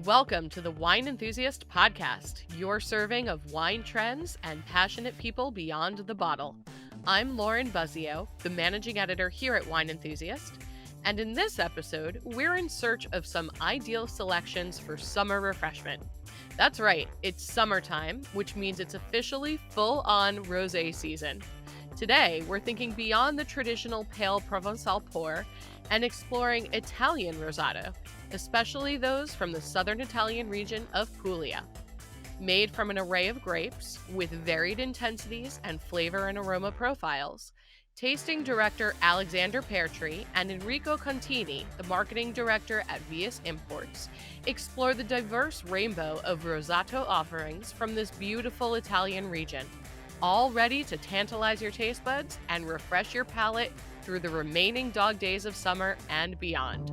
Welcome to the Wine Enthusiast podcast, your serving of wine trends and passionate people beyond the bottle. I'm Lauren Buzzio, the managing editor here at Wine Enthusiast, and in this episode, we're in search of some ideal selections for summer refreshment. That's right, it's summertime, which means it's officially full-on rosé season. Today, we're thinking beyond the traditional pale Provençal pour and exploring Italian Rosato, especially those from the southern Italian region of Puglia. Made from an array of grapes with varied intensities and flavor and aroma profiles, tasting director Alexander Peartree and Enrico Contini, the marketing director at Vias Imports, explore the diverse rainbow of Rosato offerings from this beautiful Italian region, all ready to tantalize your taste buds and refresh your palate through the remaining dog days of summer and beyond.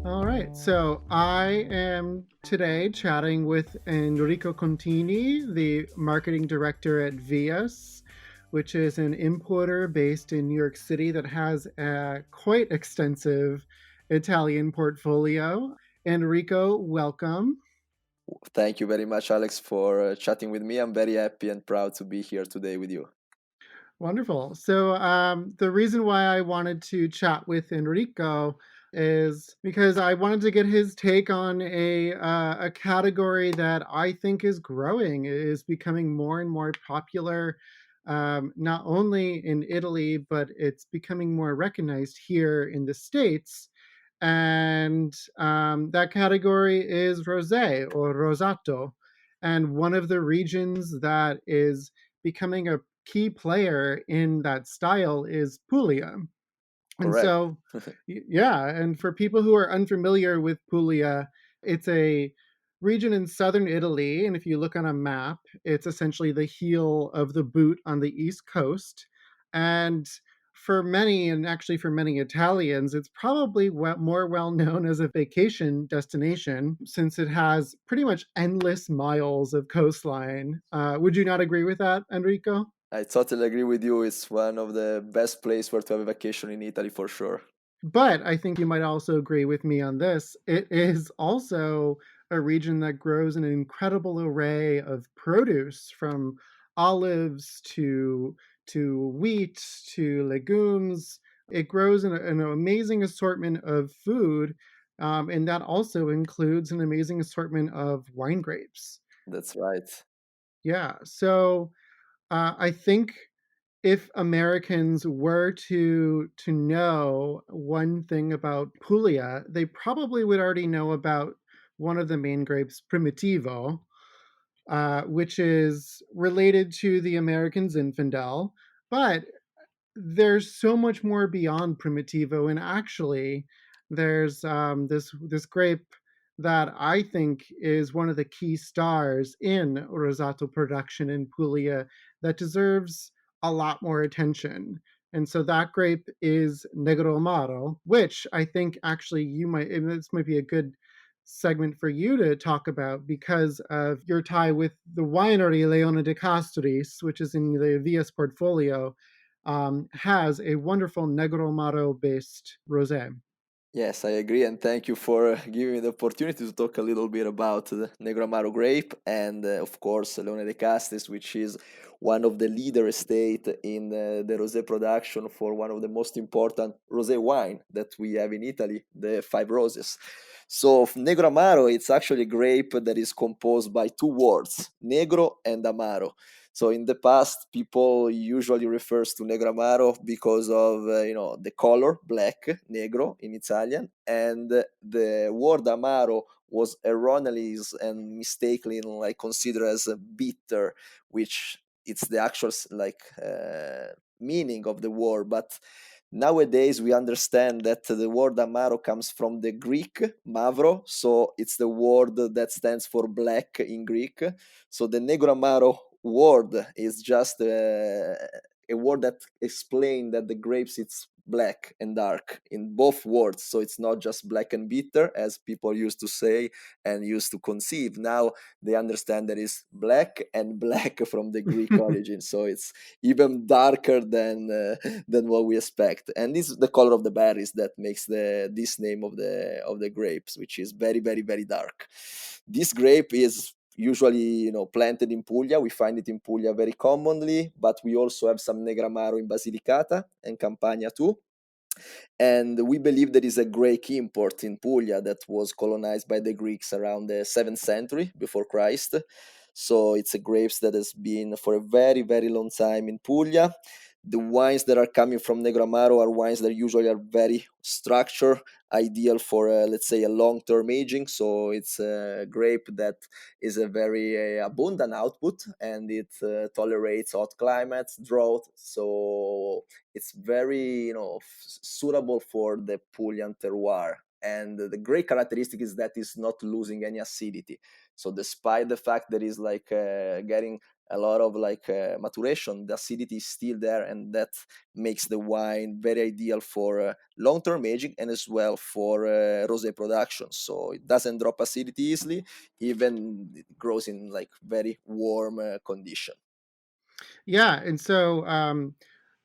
All right, so I am today chatting with Enrico Contini, the marketing director at Vias, which is an importer based in New York City that has a quite extensive Italian portfolio. Enrico, welcome. Thank you very much, Alex, for chatting with me. I'm very happy and proud to be here today with you. Wonderful. So the reason why I wanted to chat with Enrico is because I wanted to get his take on a category that I think is growing, is becoming more and more popular, not only in Italy, but it's becoming more recognized here in the States. And that category is rosé or rosato. And one of the regions that is becoming a key player in that style is Puglia. And Correct. so, yeah, and for people who are unfamiliar with Puglia, it's a region in southern Italy. And if you look on a map, it's essentially the heel of the boot on the East Coast. And for many, and actually for many Italians, it's probably more well known as a vacation destination since it has pretty much endless miles of coastline. Would you not agree with that, Enrico? I totally agree with you. It's one of the best places where to have a vacation in Italy for sure. But I think you might also agree with me on this. It is also a region that grows an incredible array of produce, from olives to wheat to legumes. It grows an amazing assortment of food, and that also includes an amazing assortment of wine grapes. That's right. Yeah, so I think if Americans were to know one thing about Puglia, they probably would already know about one of the main grapes, Primitivo, which is related to the American Zinfandel. But there's so much more beyond Primitivo, and actually, there's this grape that I think is one of the key stars in Rosato production in Puglia that deserves a lot more attention. And so that grape is Negromaru, which I think actually and this might be a good segment for you to talk about because of your tie with the winery Leone de Castris, which is in the Vias portfolio, has a wonderful Negromaru based rosé. Yes, I agree, and thank you for giving me the opportunity to talk a little bit about the Negromaru Grape and, of course, Leone de Castis, which is one of the leader estate in the rosé production for one of the most important rosé wine that we have in Italy, the Five Roses. So Negroamaro, it's actually a grape that is composed by two words, negro and amaro. So in the past, people usually refers to Negroamaro because of the color black, negro in Italian, and the word amaro was erroneously and mistakenly considered as a bitter, which it's the actual meaning of the word, but nowadays we understand that the word amaro comes from the Greek mavro, so it's the word that stands for black in Greek. So the negro amaro word is just a word that explains that the grapes it's black and dark in both words. So it's not just black and bitter, as people used to say and used to conceive. Now they understand that it's black and black from the Greek origin. So it's even darker than what we expect. And this is the color of the berries that makes this name of the grapes, which is very, very, very dark. This grape is usually planted in Puglia. We find it in Puglia very commonly, but we also have some Negromaru in Basilicata and Campania too. And we believe there is a Greek import in Puglia that was colonized by the Greeks around the 7th century before Christ. So it's a grapes that has been for a very, very long time in Puglia. The wines that are coming from Negroamaro are wines that usually are very structured, ideal for, let's say, a long-term aging. So it's a grape that is a very abundant output, and it tolerates hot climates, drought. So it's very, suitable for the Pulian terroir. And the great characteristic is that it's not losing any acidity. So despite the fact that it's like getting a lot of maturation, the acidity is still there, and that makes the wine very ideal for long-term aging and as well for rosé production. So it doesn't drop acidity easily, even it grows in like very warm condition. Yeah, and so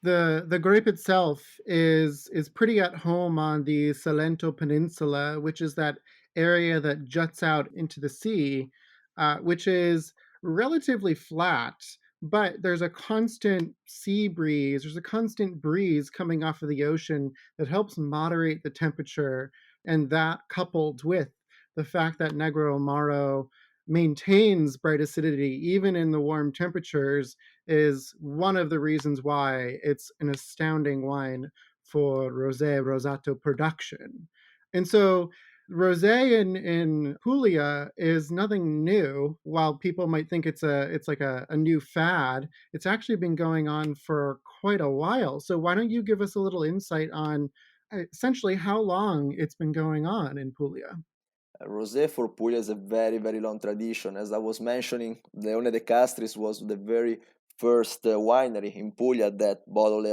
the grape itself is pretty at home on the Salento Peninsula, which is that area that juts out into the sea, which is relatively flat. But there's a constant sea breeze. There's a constant breeze coming off of the ocean that helps moderate the temperature, and that coupled with the fact that Negro Amaro maintains bright acidity even in the warm temperatures is one of the reasons why it's an astounding wine for rosé rosato production. And so rosé in Puglia is nothing new. While people might think it's like a new fad, it's actually been going on for quite a while. So why don't you give us a little insight on essentially how long it's been going on in Puglia? Rosé for Puglia is a very, very long tradition. As I was mentioning, Leone de Castris was the very first winery in Puglia that bottled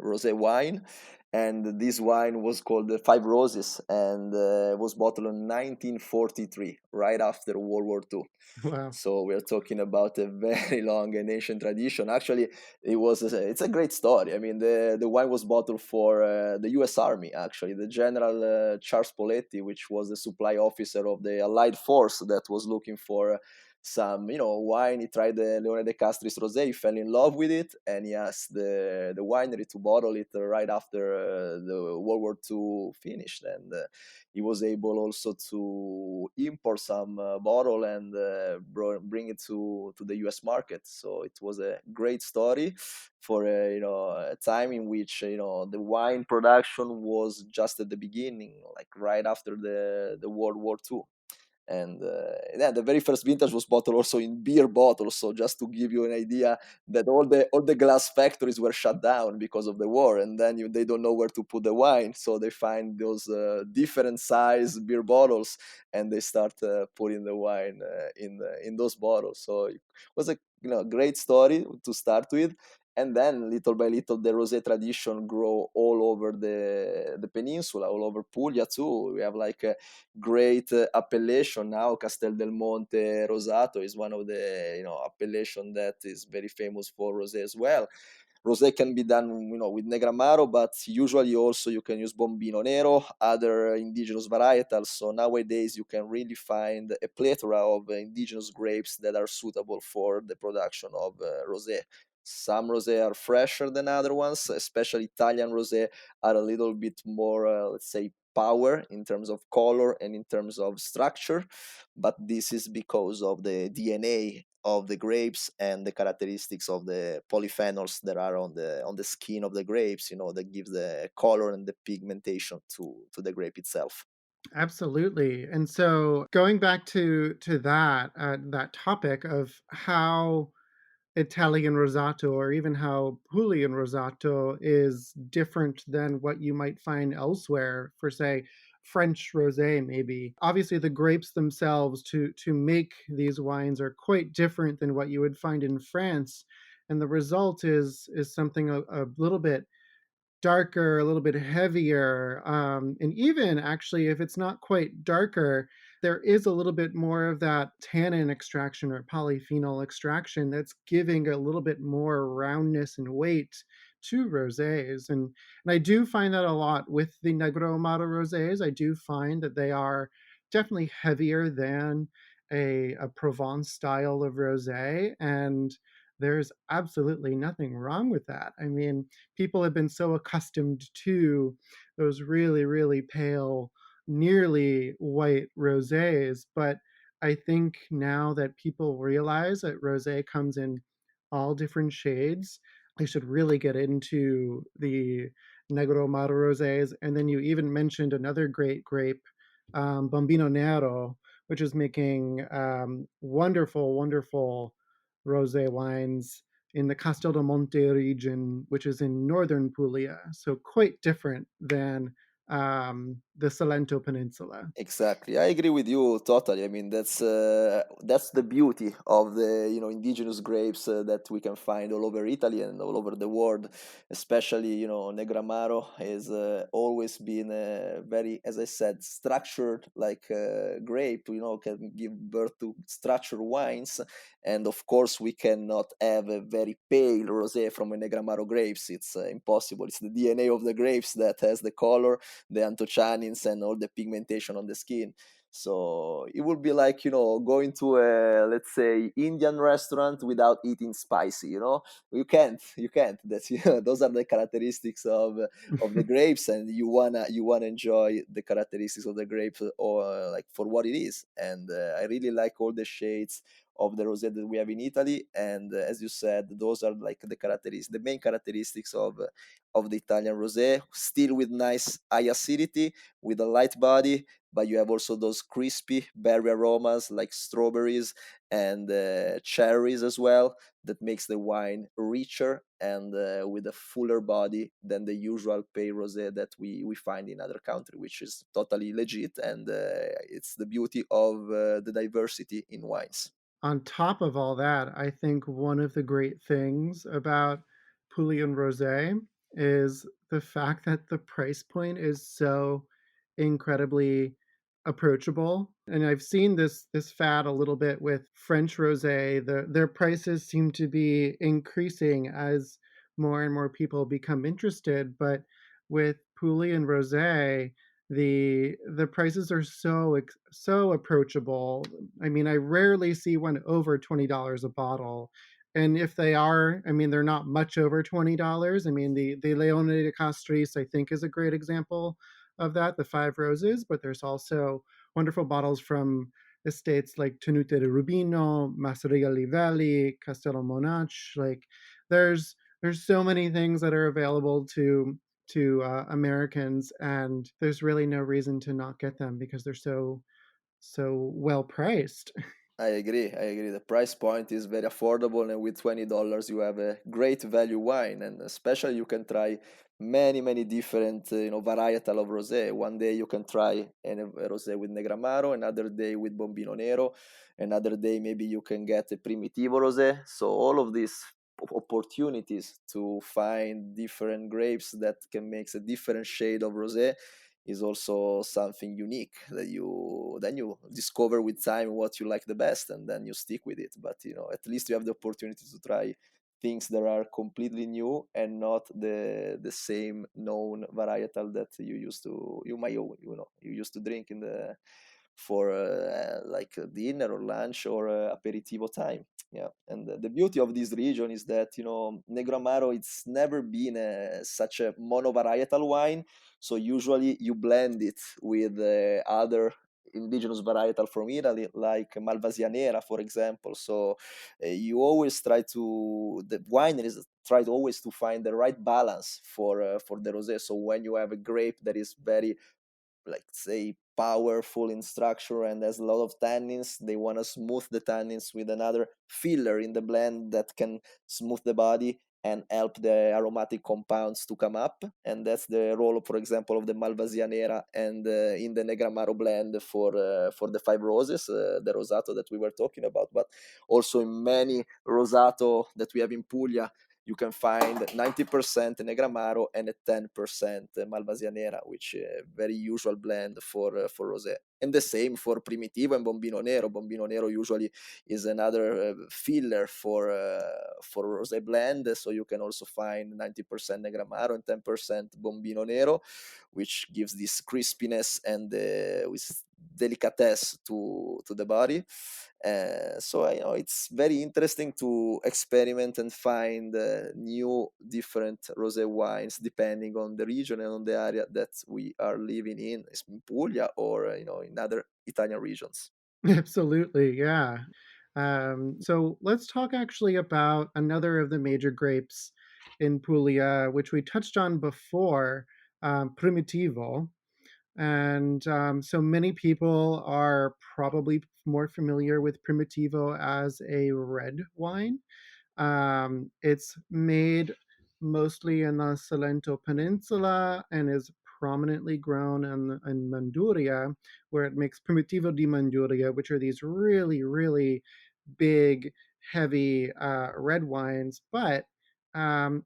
rosé wine. And this wine was called Five Roses, and was bottled in 1943, right after World War II. Wow. So we're talking about a very long and ancient tradition. Actually, it's a great story. I mean, the wine was bottled for the U.S. Army. Actually, the General Charles Poletti, which was the supply officer of the Allied force that was looking for some wine. He tried the Leone de Castris Rosé. He fell in love with it, and he asked the winery to bottle it right after the World War II finished. And he was able also to import some bottle and bring it to the U.S. market. So it was a great story for a time in which the wine production was just at the beginning, like right after the World War II. And yeah, the very first vintage was bottled also in beer bottles. So just to give you an idea that all the glass factories were shut down because of the war, and then they don't know where to put the wine, so they find those different size beer bottles, and they start putting the wine in those bottles. So it was a great story to start with. And then little by little the rosé tradition grow all over the peninsula, all over Puglia too. We have like great appellation now. Castel del Monte Rosato is one of the appellation that is very famous for rosé as well. Rosé can be done with Negramaro, but usually also you can use Bombino Nero, other indigenous varietals. So nowadays you can really find a plethora of indigenous grapes that are suitable for the production of rosé. Some rosé are fresher than other ones, especially Italian rosé are a little bit more, let's say, power in terms of color and in terms of structure, but this is because of the DNA of the grapes and the characteristics of the polyphenols that are on the skin of the grapes, that gives the color and the pigmentation to the grape itself. Absolutely. And so going back to that that topic of how Italian Rosato or even how Pulian Rosato is different than what you might find elsewhere for say French rosé maybe. Obviously the grapes themselves to make these wines are quite different than what you would find in France, and the result is something a little bit darker, a little bit heavier, and even actually, if it's not quite darker, there is a little bit more of that tannin extraction or polyphenol extraction that's giving a little bit more roundness and weight to rosés. And I do find that a lot with the Negromaru rosés. I do find that they are definitely heavier than a Provence style of rosé, and there's absolutely nothing wrong with that. I mean, people have been so accustomed to those really, really pale, nearly white rosés. But I think now that people realize that rosé comes in all different shades, they should really get into the Negromaru rosés. And then you even mentioned another great grape, Bambino Nero, which is making wonderful, wonderful rosé wines in the Castel del Monte region, which is in northern Puglia, so quite different than the Salento Peninsula. Exactly, I agree with you totally. I mean, that's the beauty of the indigenous grapes that we can find all over Italy and all over the world. Especially Negramaro has always been very, as I said, structured like grape. Can give birth to structured wines, and of course we cannot have a very pale rosé from a Negramaro grapes. It's impossible. It's the DNA of the grapes that has the color, the anthocyanins, and all the pigmentation on the skin. So it would be like going to a, let's say, Indian restaurant without eating spicy. You can't. That's those are the characteristics of the grapes, and you wanna enjoy the characteristics of the grapes, or like for what it is. And I really like all the shades of the rosé that we have in Italy. And as you said, those are like the main characteristics of the Italian rosé, still with nice high acidity, with a light body, but you have also those crispy berry aromas like strawberries and cherries as well, that makes the wine richer and with a fuller body than the usual pale rosé that we find in other countries, which is totally legit. And it's the beauty of the diversity in wines. On top of all that, I think one of the great things about Pulian Rosé is the fact that the price point is so incredibly approachable. And I've seen this fad a little bit with French rosé. Their prices seem to be increasing as more and more people become interested. But with Pulian Rosé, the prices are so approachable. I mean, I rarely see one over $20 a bottle. And if they are, I mean, they're not much over $20. I mean, the Leone de Castries, I think, is a great example of that, the Five Roses, but there's also wonderful bottles from estates like Tenute de Rubino, Masseria Livelli, Castello Monach. Like, there's so many things that are available to Americans, and there's really no reason to not get them because they're so well priced. I agree. I agree. The price point is very affordable, and with $20, you have a great value wine. And especially, you can try many, many different, varietal of rosé. One day you can try a rosé with Negramaro, another day with Bombino Nero, another day maybe you can get a Primitivo rosé. So all of these opportunities to find different grapes that can make a different shade of rosé is also something unique that you discover with time what you like the best, and then you stick with it. But at least you have the opportunity to try things that are completely new and not the same known varietal that you used to drink in the for like dinner or lunch or aperitivo time. Yeah, and the beauty of this region is that Negramaro, it's never been such a monovarietal wine. So usually you blend it with other indigenous varietal from Italy, like Malvasia for example. So you always try to the wineries try to always to find the right balance for the rosé. So when you have a grape that is very, like, say, powerful in structure and has a lot of tannins, they want to smooth the tannins with another filler in the blend that can smooth the body and help the aromatic compounds to come up. And that's the role, for example, of the Malvasia and in the Negramaro blend for the Five Roses, the Rosato that we were talking about. But also in many Rosato that we have in Puglia, you can find 90% Negramaro and a 10% Malvasia Nera, which is a very usual blend for rosé. And the same for Primitivo and Bombino Nero. Bombino Nero usually is another filler for rosé blend, so you can also find 90% Negramaro and 10% Bombino Nero, which gives this crispiness and with delicatesse to the body. So you know it's very interesting to experiment and find new different rosé wines depending on the region and on the area that we are living in Puglia or in other Italian regions. Absolutely, yeah. So let's talk actually about another of the major grapes in Puglia, which we touched on before, Primitivo. And so many people are probably more familiar with Primitivo as a red wine. It's made mostly in the Salento Peninsula and is prominently grown in Manduria, where it makes Primitivo di Manduria, which are these really, really big, heavy red wines. But um,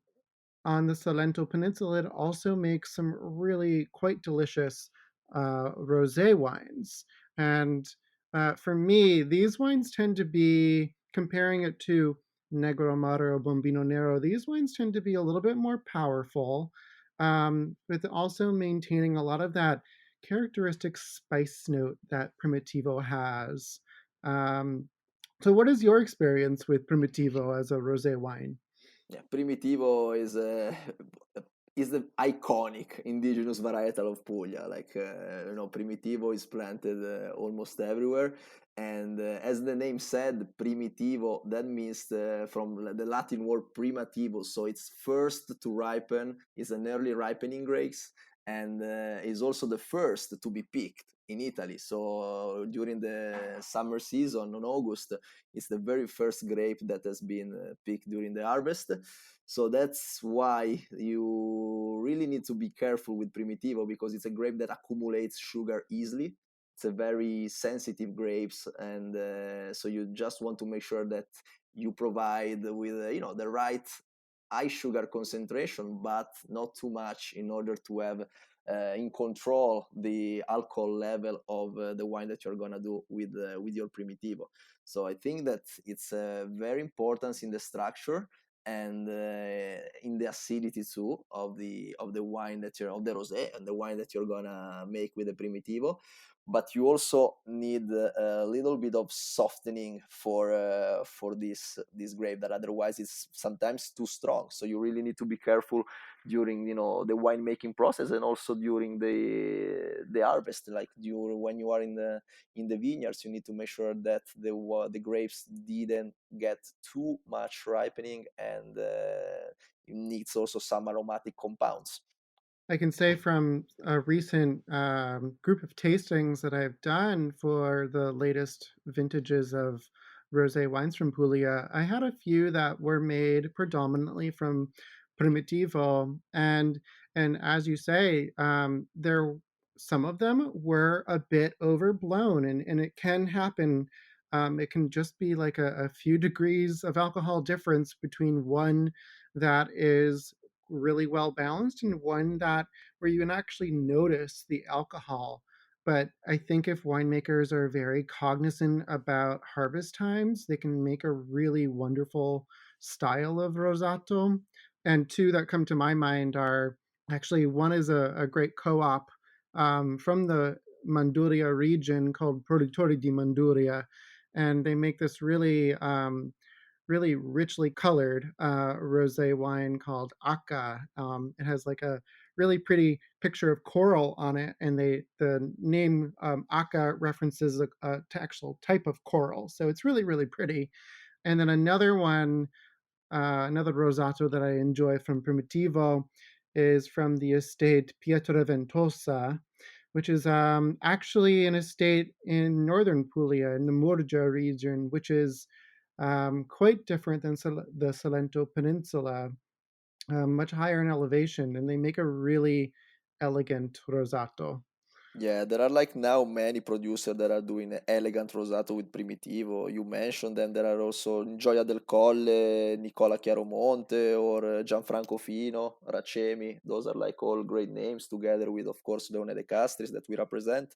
on the Salento Peninsula, it also makes some really quite delicious rosé wines. And for me, these wines tend to be, comparing it to Negromaru Bombino Nero, these wines tend to be a little bit more powerful, with also maintaining a lot of that characteristic spice note that Primitivo has. Um, so, what is your experience with Primitivo as a rosé wine? Yeah, Primitivo is is the iconic indigenous varietal of Puglia. Like Primitivo is planted almost everywhere, and as the name said, Primitivo that means from the Latin word primitivo, so it's first to ripen. Is an early ripening grapes, and is also the first to be picked in Italy. So during the summer season on August, it's the very first grape that has been picked during the harvest. So that's why you really need to be careful with Primitivo because it's a grape that accumulates sugar easily. It's a very sensitive grapes, and so you just want to make sure that you provide with the right high sugar concentration, but not too much in order to have in control the alcohol level of the wine that you're gonna do with your Primitivo. So I think that it's very important in the structure and in the acidity too of the wine that you're of the rosé and the wine that you're gonna make with the Primitivo. But you also need a little bit of softening for this grape that otherwise it's sometimes too strong. So you really need to be careful during the winemaking process and also during the harvest. Like when you are in the vineyards, you need to make sure that the grapes didn't get too much ripening, and it needs also some aromatic compounds. I can say from a recent group of tastings that I've done for the latest vintages of rosé wines from Puglia, I had a few that were made predominantly from Primitivo, and as you say, there some of them were a bit overblown, and it can happen. It can just be like a few degrees of alcohol difference between one that is really well balanced and one that where you can actually notice the alcohol. But I think if winemakers are very cognizant about harvest times, they can make a really wonderful style of Rosato. And two that come to my mind are actually one is a great co op from the Manduria region called Produttori di Manduria. And they make this really richly colored rosé wine called Aka. It has like a really pretty picture of coral on it, and the name Aka references a actual type of coral. So it's really pretty. And then another one, another rosato that I enjoy from Primitivo is from the estate Pietroventosa, which is actually an estate in northern Puglia in the Murgia region, which is quite different than the Salento Peninsula, much higher in elevation, and they make a really elegant rosato. Yeah, there are like now many producers that are doing elegant Rosato with Primitivo. You mentioned them. There are also Gioia del Colle, Nicola Chiaromonte, or Gianfranco Fino, Racemi. Those are like all great names together with, of course, Leone De Castris that we represent.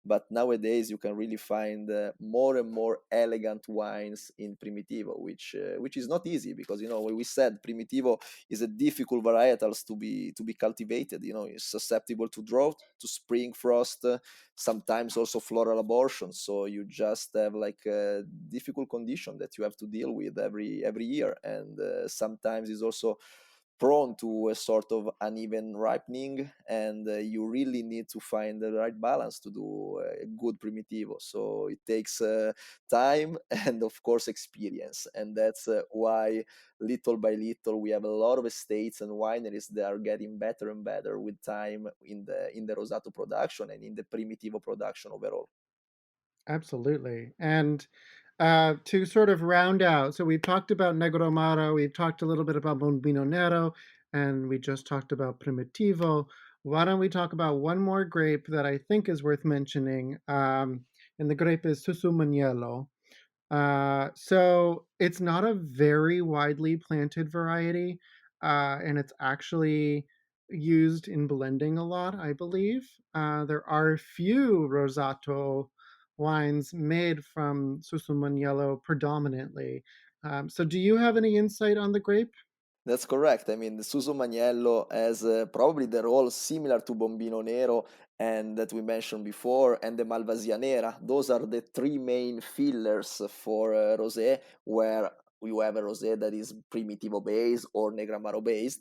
But nowadays you can really find more and more elegant wines in Primitivo, which is not easy because when we said Primitivo is a difficult varietals to be cultivated. It's susceptible to drought, to spring frost, sometimes also floral abortion. So you just have like a difficult condition that you have to deal with every year, and sometimes it's also prone to a sort of uneven ripening, and you really need to find the right balance to do a good primitivo. So it takes time and of course experience, and that's why little by little we have a lot of estates and wineries that are getting better and better with time in the Rosato production and in the primitivo production overall. Absolutely. And to sort of round out, so we've talked about Negromaru, we've talked a little bit about Bombino Nero, and we just talked about Primitivo. Why don't we talk about one more grape that I think is worth mentioning? And the grape is Susuman Yellow. So it's not a very widely planted variety, and it's actually used in blending a lot, I believe. There are a few Rosato wines made from Susuman Yellow predominantly. So do you have any insight on the grape? That's correct. I mean, the Susuman Yellow has probably the role similar to Bombino Nero and that we mentioned before, and the Malvasia Nera. Those are the three main fillers for rosé, where you have a rosé that is Primitivo based or Negramaro based.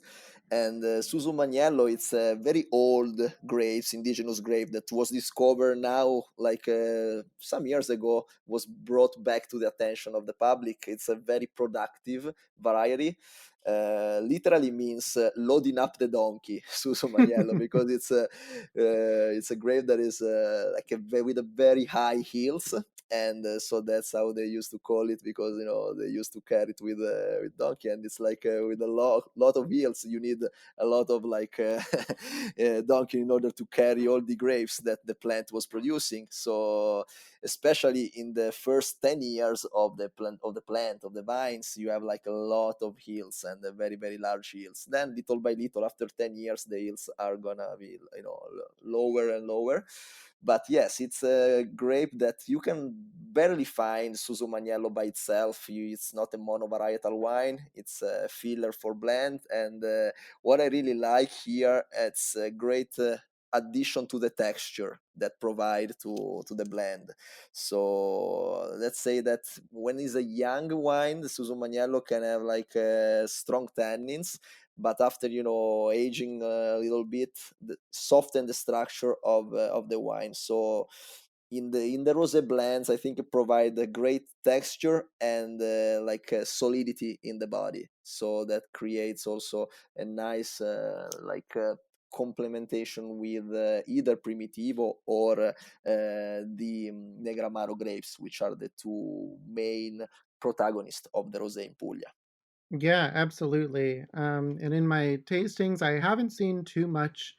And Susuman Yellow, it's a very old grapes, indigenous grape that was discovered now, like some years ago, was brought back to the attention of the public. It's a very productive variety. Literally means loading up the donkey, Susuman Yellow, because it's a grape that is like with a very high heels, and so that's how they used to call it, because they used to carry it with donkey, and it's like with a lot of heels. You need a lot of like donkey in order to carry all the grapes that the plant was producing. So especially in the first 10 years of the plant of the vines, you have like a lot of hills and very very large hills. Then little by little, after 10 years, the hills are gonna be lower and lower. But yes, it's a grape that you can barely find Susuman Yellow by itself. It's not a monovarietal wine, it's a filler for blend. And what I really like here, it's a great addition to the texture that provide to the blend. So let's say that when it's a young wine, the Susuman Yellow can have like strong tannins, but after aging a little bit, soften the structure of the wine. So in the rosé blends, I think it provide a great texture and like solidity in the body. So that creates also a nice complementation with either Primitivo or the Negromaru grapes, which are the two main protagonists of the rosé in Puglia. Yeah, absolutely. And in my tastings, I haven't seen too much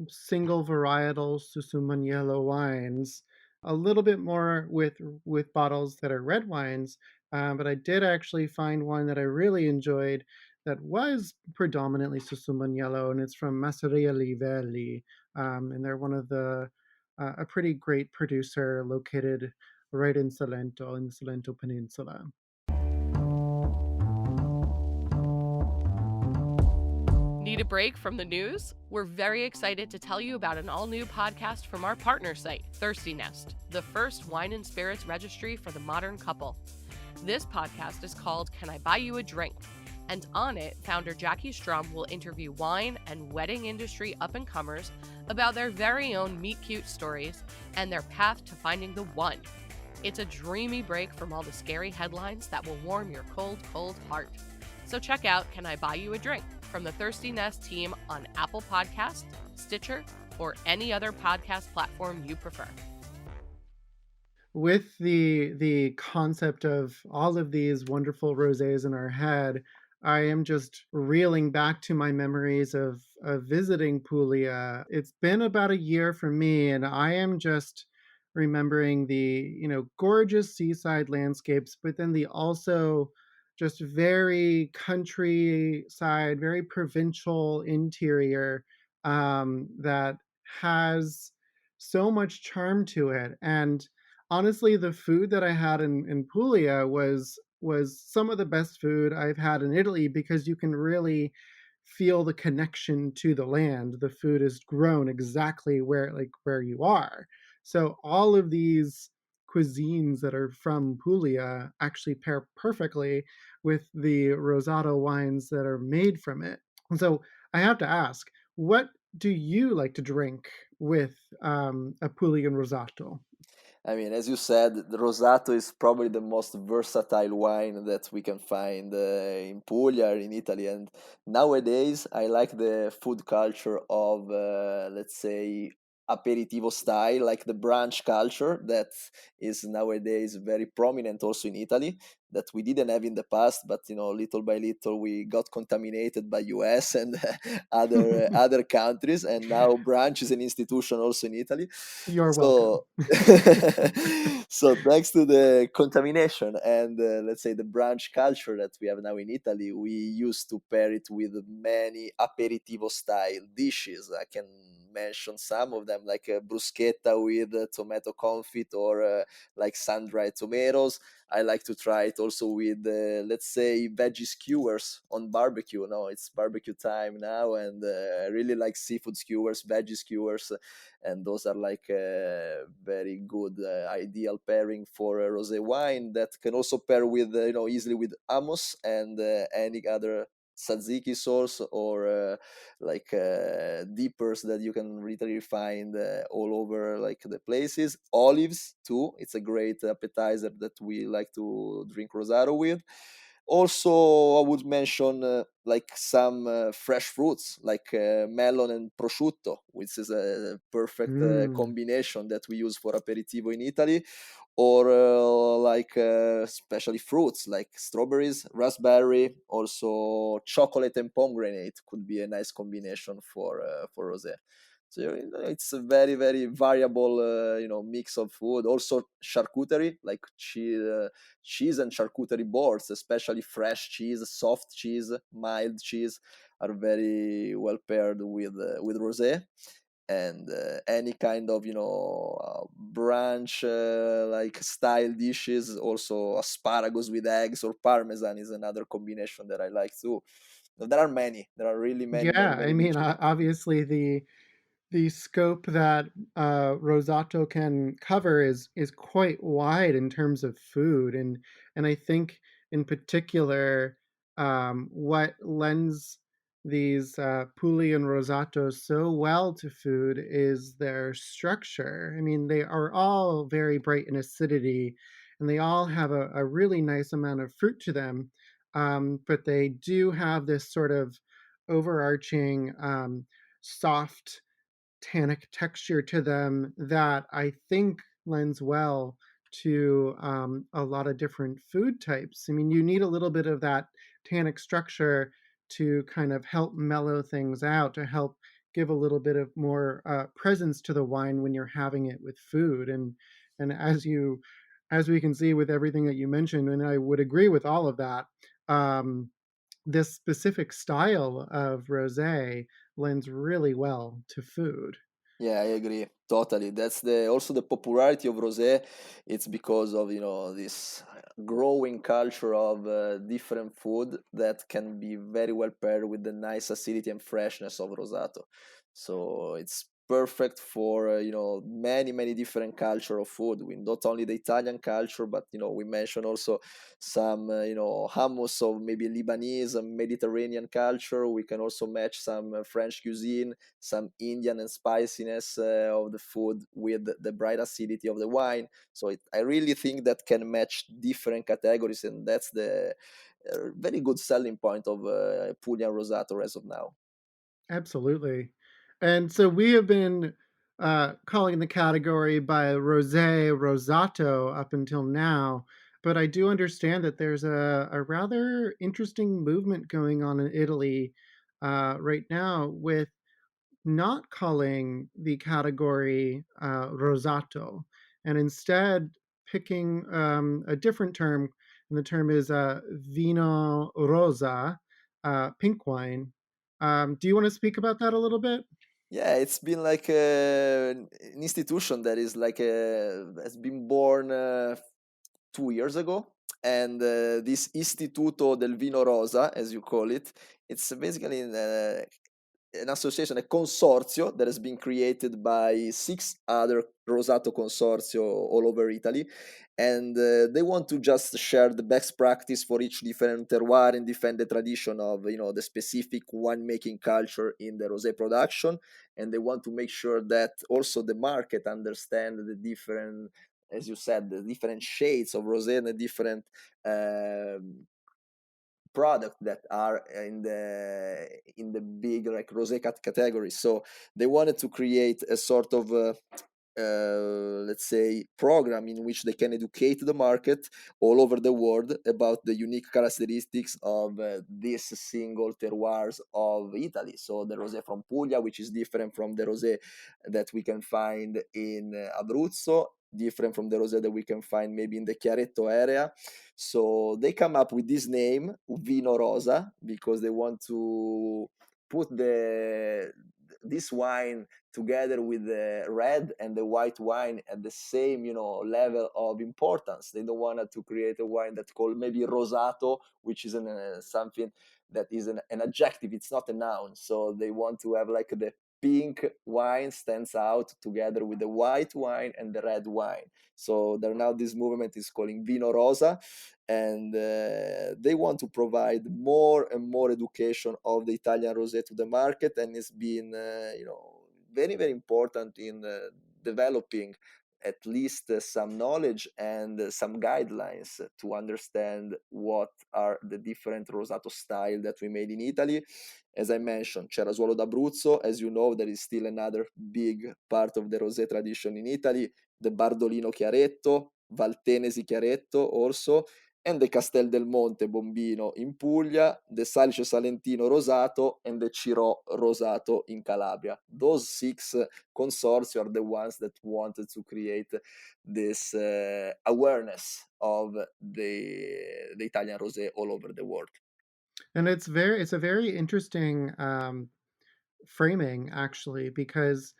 single varietal Susuman yellow wines. A little bit more with bottles that are red wines, but I did actually find one that I really enjoyed that was predominantly Susuman yellow, and it's from Masseria Livelli, and they're one of the a pretty great producer located right in Salento, in the Salento Peninsula. Need a break from the news? We're very excited to tell you about an all-new podcast from our partner site, Thirsty Nest, the first wine and spirits registry for the modern couple. This podcast is called Can I Buy You a Drink? And on it, founder Jackie Strum will interview wine and wedding industry up-and-comers about their very own meet-cute stories and their path to finding the one. It's a dreamy break from all the scary headlines that will warm your cold, cold heart. So check out Can I Buy You a Drink? From the Thirsty Nest team on Apple Podcasts, Stitcher, or any other podcast platform you prefer. With the concept of all of these wonderful rosés in our head, I am just reeling back to my memories of visiting Puglia. It's been about a year for me, and I am just remembering the, gorgeous seaside landscapes, but then the also just very countryside, very provincial interior that has so much charm to it. And honestly, the food that I had in Puglia was some of the best food I've had in Italy because you can really feel the connection to the land. The food is grown exactly where you are. So all of these cuisines that are from Puglia actually pair perfectly with the Rosato wines that are made from it. And so I have to ask, what do you like to drink with a Pulian Rosato? I mean, as you said, the Rosato is probably the most versatile wine that we can find in Puglia, in Italy. And nowadays, I like the food culture of, let's say, aperitivo style, like the brunch culture that is nowadays very prominent also in Italy, that we didn't have in the past, but little by little we got contaminated by US and other countries, and now brunch is an institution also in Italy. You're welcome. So so thanks to the contamination and let's say the brunch culture that we have now in Italy, we used to pair it with many aperitivo style dishes. I can mention some of them, like bruschetta with tomato confit, or like sun-dried tomatoes. I like to try it also with, let's say, veggie skewers on barbecue. No, it's barbecue time now, and I really like seafood skewers, veggie skewers, and those are like a very good ideal pairing for a rosé wine that can also pair with easily with hummus and any other tzatziki sauce, or dippers that you can literally find all over like the places. Olives too, it's a great appetizer that we like to drink rosato with. Also, I would mention like some fresh fruits, like melon and prosciutto, which is a perfect Mm. combination that we use for aperitivo in Italy, or like especially fruits like strawberries, raspberry, also chocolate and pomegranate could be a nice combination for rosé. So it's a very very variable mix of food. Also charcuterie, like cheese and charcuterie boards, especially fresh cheese, soft cheese, mild cheese, are very well paired with rosé. And any kind of brunch like style dishes, also asparagus with eggs or parmesan is another combination that I like too. There are many, there are really many many Yeah, I many mean, dishes. obviously the scope that Rosato can cover is quite wide in terms of food, and I think in particular what lends these Puli and Rosato so well to food is their structure. I mean, they are all very bright in acidity, and they all have a really nice amount of fruit to them, but they do have this sort of overarching soft tannic texture to them that I think lends well to a lot of different food types. I mean, you need a little bit of that tannic structure to kind of help mellow things out, to help give a little bit of more presence to the wine when you're having it with food. And as we can see with everything that you mentioned, and I would agree with all of that. Um, this specific style of rosé lends really well to food. Yeah, I agree totally. That's the also the popularity of rosé. It's because of this growing culture of different food that can be very well paired with the nice acidity and freshness of rosato. So it's perfect for many many different culture of food. We not only the Italian culture, but we mentioned also some hummus of maybe Lebanese and Mediterranean culture. We can also match some French cuisine, some Indian and spiciness of the food with the bright acidity of the wine. So I really think that can match different categories, and that's the very good selling point of Puglia Rosato as of now. Absolutely. And so we have been calling the category by rosé rosato up until now, but I do understand that there's a rather interesting movement going on in Italy right now with not calling the category Rosato and instead picking a different term. And the term is Vino Rosa, pink wine. Do you want to speak about that a little bit? Yeah, it's been like an institution that is like has been born 2 years ago. And this Istituto del Vino Rosa, as you call it, it's basically an association, a consorzio that has been created by 6 other Rosato consortio all over Italy, and they want to just share the best practice for each different terroir and defend the tradition of the specific winemaking culture in the rosé production, and they want to make sure that also the market understand the different, as you said, the different shades of rosé and the different um product that are in the big like rosé category. So they wanted to create a sort of let's say program in which they can educate the market all over the world about the unique characteristics of this single terroirs of Italy. So the rosé from Puglia, which is different from the rosé that we can find in Abruzzo, different from the rosé that we can find maybe in the Chiaretto area. So they come up with this name, Vino Rosa, because they want to put this wine together with the red and the white wine at the same level of importance. They don't want to create a wine that's called maybe Rosato, which is something that is an adjective, it's not a noun. So they want to have like the pink wine stands out together with the white wine and the red wine. So there now this movement is calling Vino Rosa, and they want to provide more and more education of the Italian rosé to the market, and it's been very very important in developing at least some knowledge and some guidelines to understand what are the different rosato style that we made in Italy. As I mentioned, Cerasuolo d'Abruzzo, as you know, there is still another big part of the rosé tradition in Italy, the Bardolino Chiaretto, Valtenesi Chiaretto also, and the Castel del Monte Bombino in Puglia, the Salice Salentino Rosato, and the Cirò Rosato in Calabria. Those 6 consortia are the ones that wanted to create this awareness of the Italian rosé all over the world. And it's a very interesting framing actually, because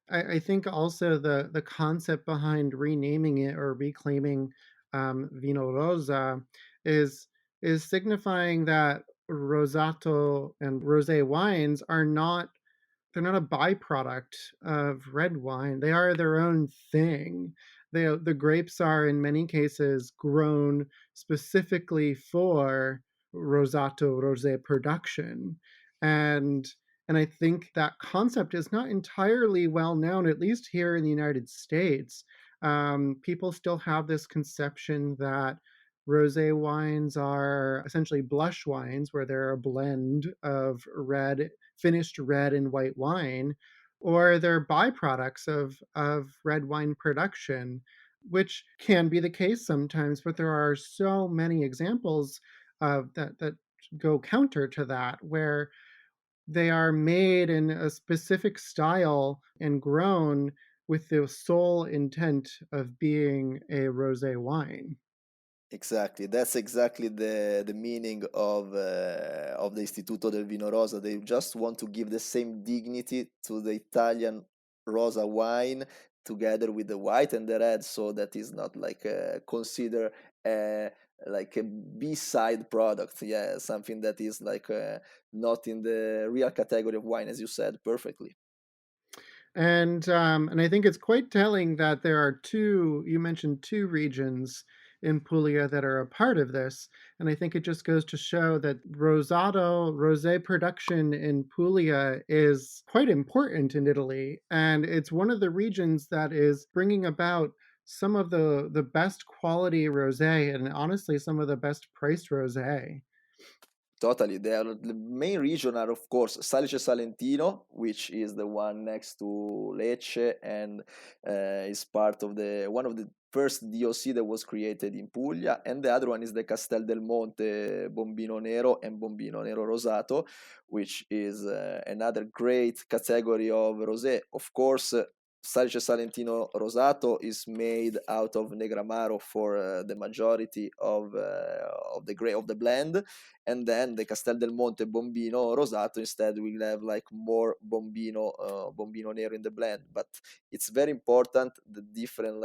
I think also the concept behind renaming it or reclaiming Vino Rosa is is signifying that Rosato and rosé wines are not, they're not a byproduct of red wine. They are their own thing. The grapes are in many cases grown specifically for Rosato rosé production. And and I think that concept is not entirely well known, at least here in the United States. People still have this conception that rosé wines are essentially blush wines, where they're a blend of red, finished red and white wine, or they're byproducts of red wine production, which can be the case sometimes, but there are so many examples of that go counter to that, where they are made in a specific style and grown with the sole intent of being a rosé wine. Exactly, that's exactly the meaning of the Istituto del Vino Rosa. They just want to give the same dignity to the Italian rosa wine together with the white and the red, so that is not like consider uh, like a B-side product. Yeah, something that is like not in the real category of wine, as you said perfectly. And I think it's quite telling that there are two. You mentioned two regions in Puglia that are a part of this, and I think it just goes to show that Rosato rosé production in Puglia is quite important in Italy, and it's one of the regions that is bringing about some of the best quality rosé, and honestly some of the best priced rosé. Totally. They are the main region are of course Salice Salentino, which is the one next to Lecce and is part of the one of the first DOC that was created in Puglia, and the other one is the Castel del Monte Bombino Nero and Bombino Nero Rosato, which is another great category of rosé. Of course, Salice Salentino Rosato is made out of Negromaru for the majority of the blend, and then the Castel del Monte Bombino Rosato instead will have like more Bombino Nero in the blend. But it's very important the different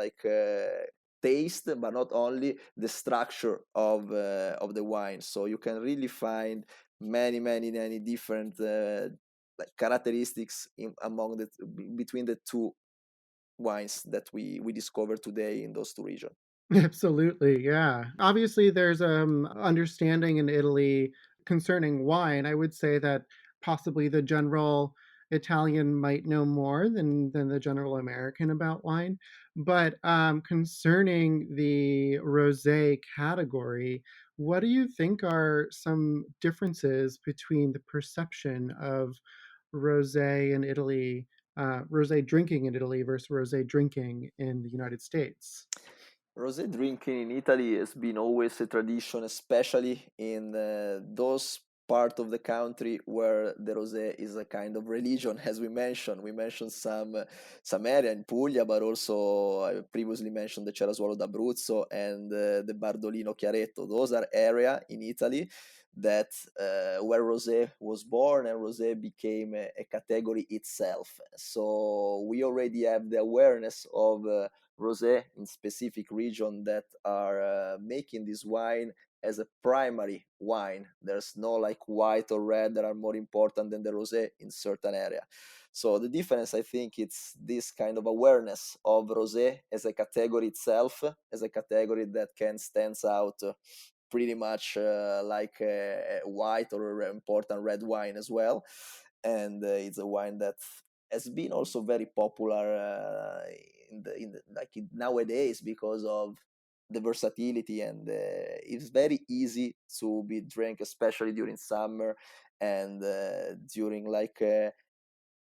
taste, but not only the structure of the wine. So you can really find many different characteristics between the two wines that we discovered today in those two regions. Absolutely, yeah. Obviously, there's understanding in Italy concerning wine. I would say that possibly the general Italian might know more than the general American about wine. But concerning the rosé category, what do you think are some differences between the perception of rosé in Italy, rosé drinking in Italy versus rosé drinking in the United States? Rosé drinking in Italy has been always a tradition, especially in those part of the country where the rosé is a kind of religion. As we mentioned some area in Puglia, but also I previously mentioned the Cerasuolo d'Abruzzo and the Bardolino Chiaretto. Those are area in Italy that where rosé was born, and rosé became a category itself. So we already have the awareness of rosé in specific region that are making this wine as a primary wine. There's no like white or red that are more important than the rosé in certain area. So the difference, I think, it's this kind of awareness of rosé as a category itself, as a category that can stand out pretty much like a white or an important red wine as well. And it's a wine that has been also very popular nowadays because of the versatility, and it's very easy to be drank, especially during summer and during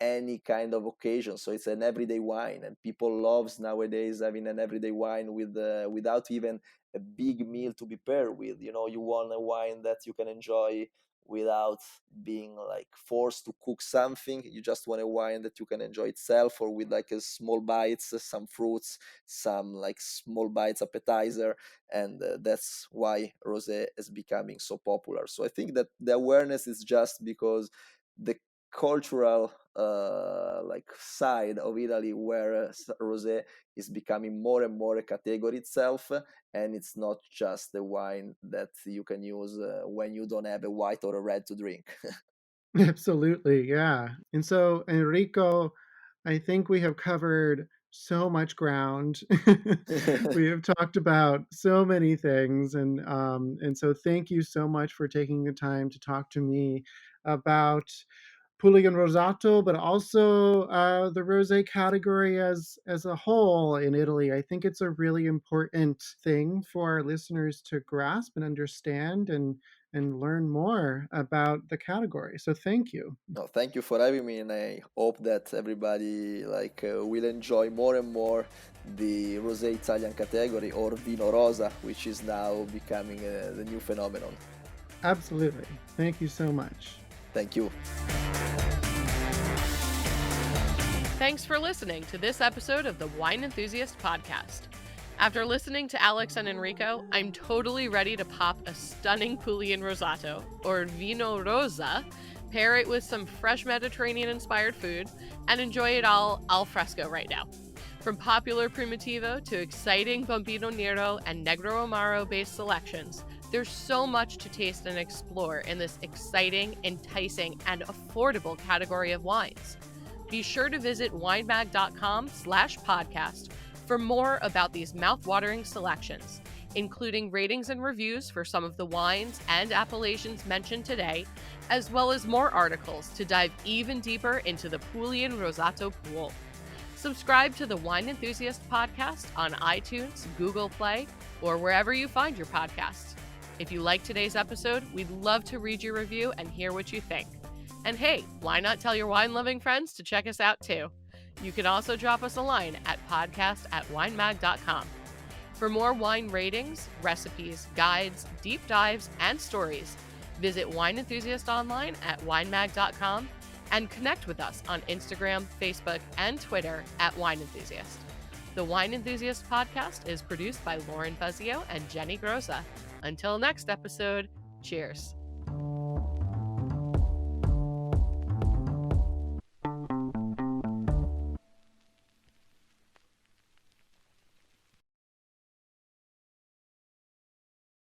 any kind of occasion. So it's an everyday wine, and people loves nowadays having an everyday wine with without even a big meal to be paired with. You want a wine that you can enjoy without being like forced to cook something. You just want a wine that you can enjoy itself, or with like a small bites, some fruits, some like small bites appetizer. And that's why rosé is becoming so popular. So I think that the awareness is just because the cultural side of Italy, where rosé is becoming more and more a category itself, and it's not just a wine that you can use when you don't have a white or a red to drink. Absolutely, yeah. And so, Enrico, I think we have covered so much ground. We have talked about so many things, and so thank you so much for taking the time to talk to me about Puglia and Rosato, but also the rosé category as a whole in Italy. I think it's a really important thing for our listeners to grasp and understand and learn more about the category. So thank you. No, thank you for having me, and I hope that everybody will enjoy more and more the rosé Italian category, or Vino Rosa, which is now becoming the new phenomenon. Absolutely. Thank you so much. Thank you. Thanks for listening to this episode of the Wine Enthusiast podcast. After listening to Alex and Enrico, I'm totally ready to pop a stunning Puglian Rosato, or Vino Rosa, pair it with some fresh Mediterranean-inspired food, and enjoy it all al fresco right now. From popular Primitivo to exciting Bombino Nero and Negromaru-based selections, there's so much to taste and explore in this exciting, enticing, and affordable category of wines. Be sure to visit winemag.com/podcast for more about these mouth-watering selections, including ratings and reviews for some of the wines and appellations mentioned today, as well as more articles to dive even deeper into the Puglian Rosato pool. Subscribe to the Wine Enthusiast podcast on iTunes, Google Play, or wherever you find your podcasts. If you like today's episode, we'd love to read your review and hear what you think. And hey, why not tell your wine-loving friends to check us out too? You can also drop us a line at podcast@winemag.com. For more wine ratings, recipes, guides, deep dives, and stories, visit Wine Enthusiast online at winemag.com and connect with us on Instagram, Facebook, and Twitter at Wine Enthusiast. The Wine Enthusiast podcast is produced by Lauren Buzzio and Jenny Groza. Until next episode, cheers.